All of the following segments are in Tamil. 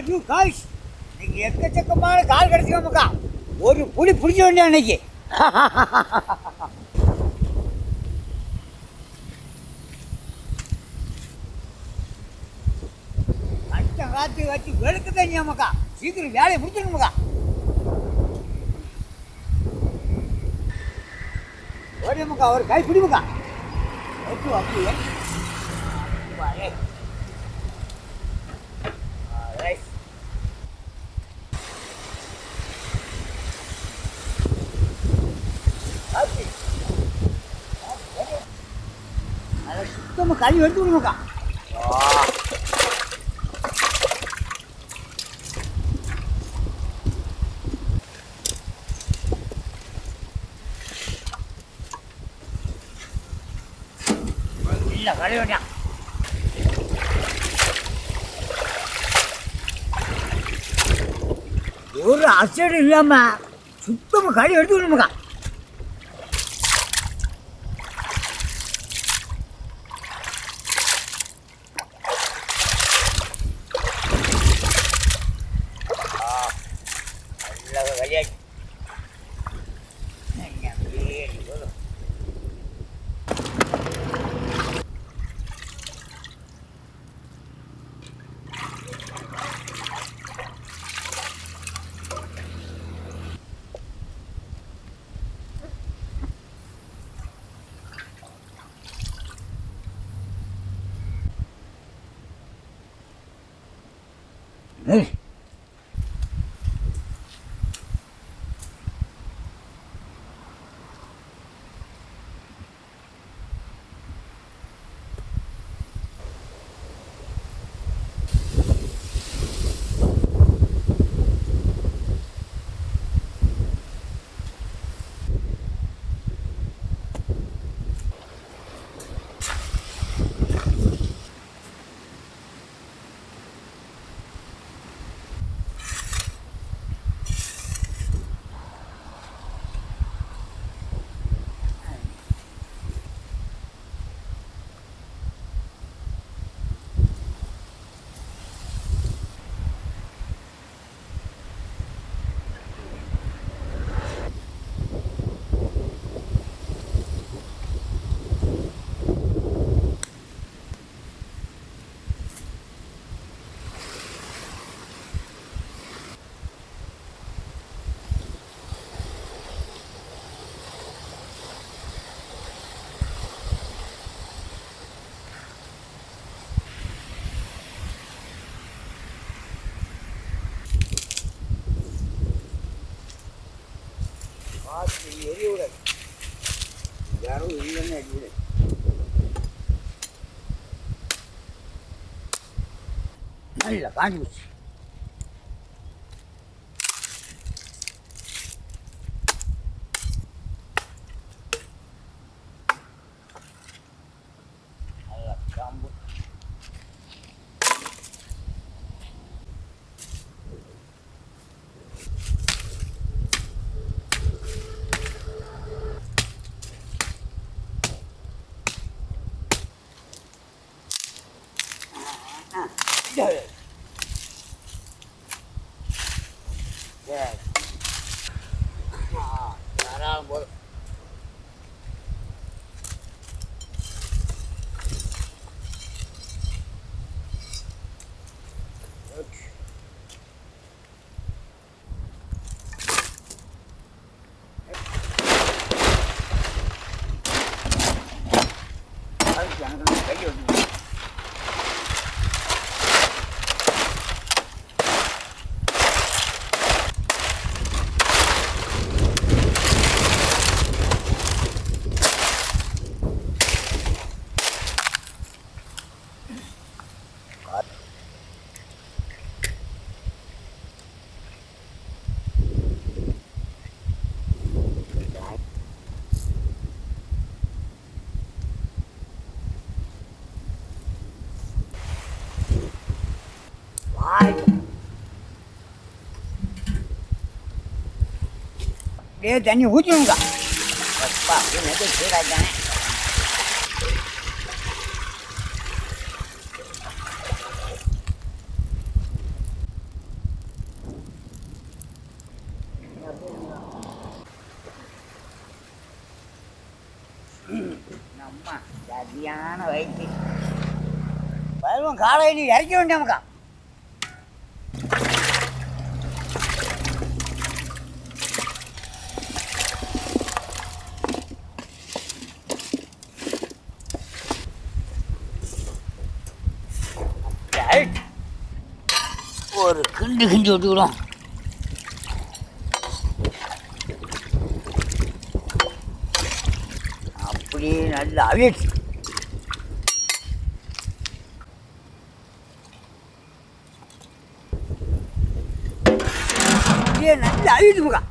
ஐயோ காய்ஸ், இன்னைக்கு எக்கச்சக்கமான கால் கிடைச்சிக்காமக்கா. ஒரு புடி பிடிச்ச வேண்டிய அன்னைக்கு. கஷ்டம் காத்து வச்சு வெளுக்க தண்ணியாமக்கா. சீக்கிரம் வேலையை முடிச்சிடணுமக்கா. ஓடியம்மக்கா, ஒரு கை பிடிமுக்கா. அப்படியே சுத்தமாக கழுவி எடுத்து விடுங்கக்கா. இல்லை கழுவி வேண்டாம். ஒரு அசடு இல்லாமல் சுத்தமாக கழுவி எடுத்து விடுங்கக்கா. Hey. எரிவிடாது, யாரும் இல்லைன்னு எரிவிடாது. நல்லா காஞ்சி போச்சு. நல்லா காம்பு தாராளம் போதும். கை வந்து அப்படியே தண்ணி ஊற்றணுங்க. அப்பா அப்படின்னு சூடாயிட்டானே. சரியான வயிற்று பருவம் காலை நீ இறக்க வேண்டாமக்கா. ஒரு கிண்டு கிண்டி விட்டுக்கிறோம். அப்படியே நல்லா அவிச்சு அப்படியே நல்லா அவிச்சு போக்கா.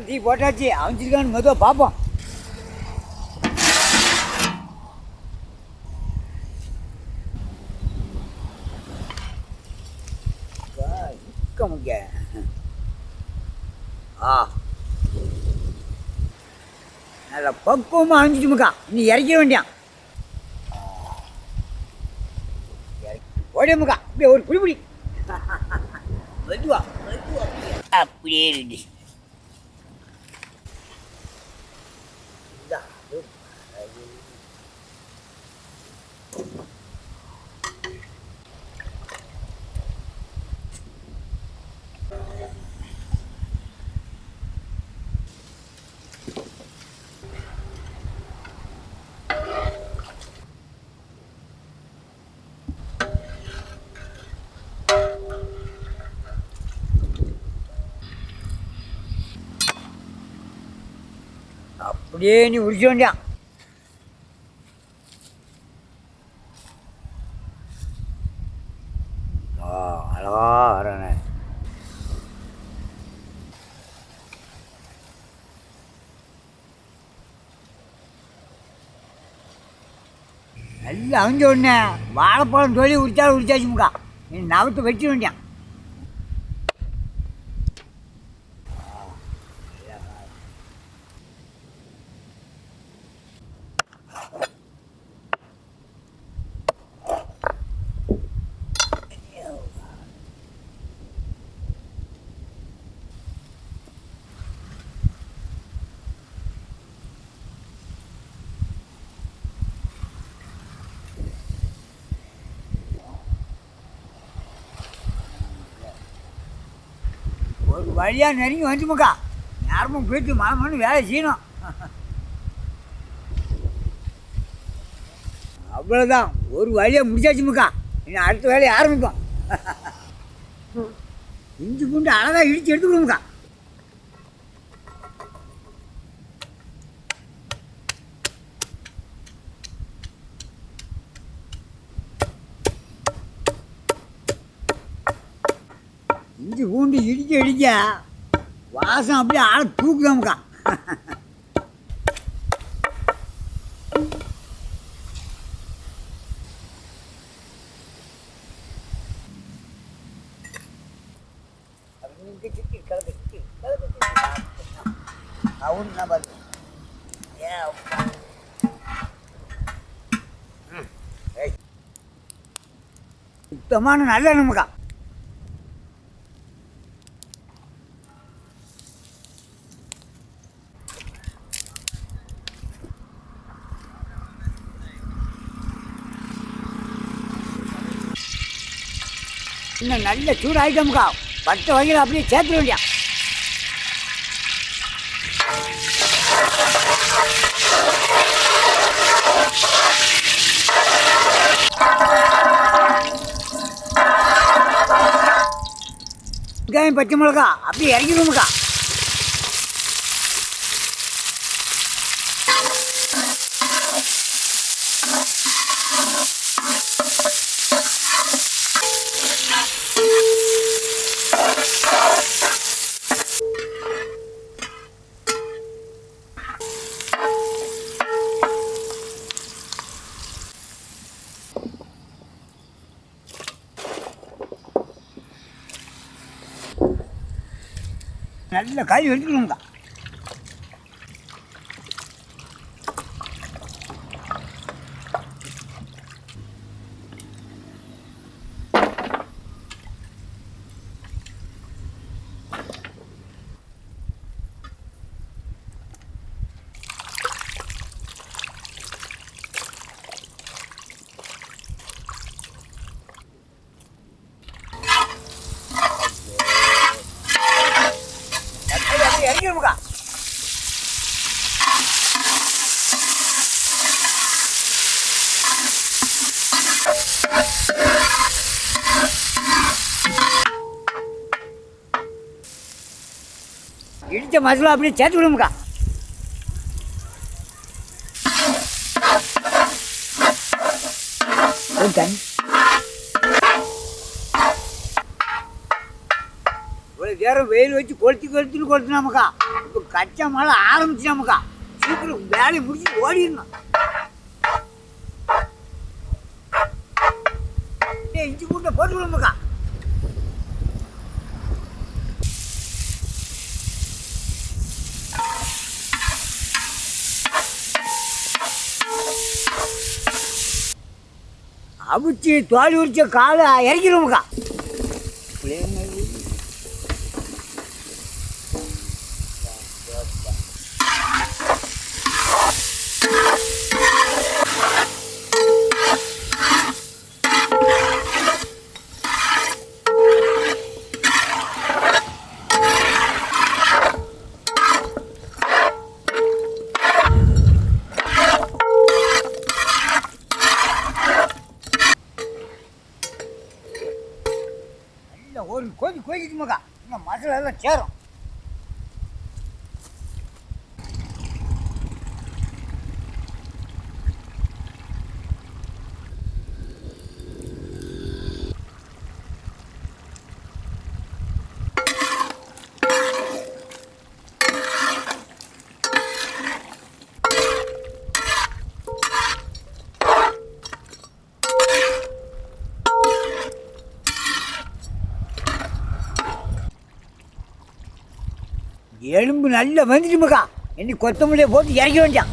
டீ போட்டாச்சு, அவிச்சிருக்கான்னு மெதுவாக பார்ப்போம். முக்கிய நல்ல பக்குவமாக அவிஞ்சிட்டுமுக்கா. நீ இறக்க வேண்டியான் ஓடியமுக்கா. அப்படியே ஒரு புடி மெதுவா மெதுவா அப்படியே இருக்கு. அப்படியே நீ உரிச்ச வேண்டியான். அழகா வரண்ணே. நல்லா அவிஞ்ச உடனே வாழைப்பழம் தொழில் உரிச்சாலும் உரிச்சாச்சுமுக்கா. நீ நவத்து வச்சிட வேண்டியான். ஒரு வழியாக நெருங்கி வந்துமுக்கா. யாரும் போயிட்டு மாமன்னு வேலை செய்யணும். அவ்வளோதான், ஒரு வழியாக முடிச்சாச்சுமுக்கா. இன்னும் அடுத்த வேலையை ஆரம்பிப்போம். இஞ்சி பூண்டு அழகாக இடித்து எடுத்துக்கணுமுக்கா. இஞ்சி பூண்டு இடிக்க இடிக்க வாசம் அப்படியே ஆளை தூக்குதாமுக்கா. சுத்தமான நல்ல நமக்கா. இன்னும் நல்ல சூடு ஆகிட்டோமுக்கா. பட்ட வகையில் அப்படியே சேர்த்துட வேண்டியா. வெங்காயம் பச்சை மிளகா அப்படியே இறக்கிடுவோமுக்கா. நல்ல காய் எடுத்துக்கணுங்கக்கா. அரைச்ச மசாலா அப்படியே சேர்த்து விடுமுக்கா. தண்ணி நேரம் வெயில் வச்சு கொளுத்துன்னு கொளுத்துனாமக்கா. இப்போ கச்சா மழை ஆரம்பிச்சாமக்கா. சீக்கிரம் வேலையை முடிச்சு ஓடிடணும். இஞ்சி பூண்டை போட்டு விடுமுக்கா. அவிச்சு தோல் உரிச்ச காலை இறக்கிடுவோம்க்கா. ஒரு கொதிக்குமாக்கா. இன்னும் மசாலா எல்லாம் சேரும். எலும்பு நல்லா வந்துட்டுமாக்கா. இன்னைக்கு கொத்தமல்லியை போட்டு இறக்கி வேண்டாம்.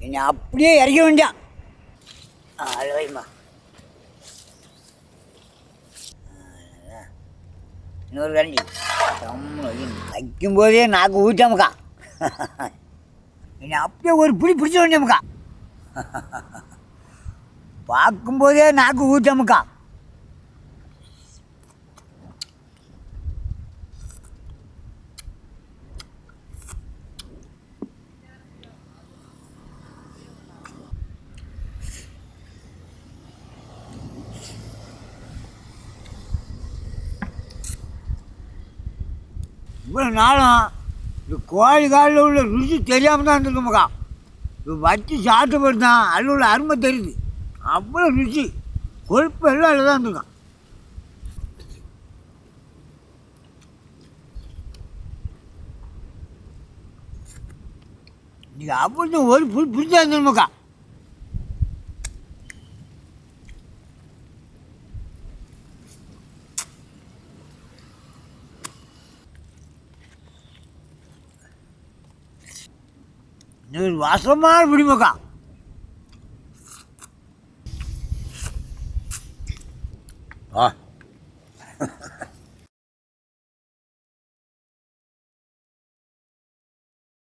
என்னை அப்படியே இறக்க வேண்டாம். அழவைமா இன்னொரு கரண்டி வைக்கும்போதே நாக்கு ஊற்றாமக்கா. என்னை அப்படியே ஒரு பிடி பிடிச்ச வேண்டியமுக்கா. பார்க்கும்போதே நாக்கு ஊற்றாமக்கா. இவ்வளோ நாளும் இது கோழி காலில் உள்ள ருசி தெரியாமல் தான் இருந்திருக்குமாக்கா. இது வச்சு சாப்பிட்டு தான் அதில் உள்ள அருமை தெரியுது. அவ்வளோ ருசி கொழுப்பு எல்லாம் அதில் தான் இருந்திருக்கான். இன்றைக்கி அப்படி ஒரு புரிச்சா இருந்துருமாக்கா. வாசமான பிடிமாக்கா. ஆ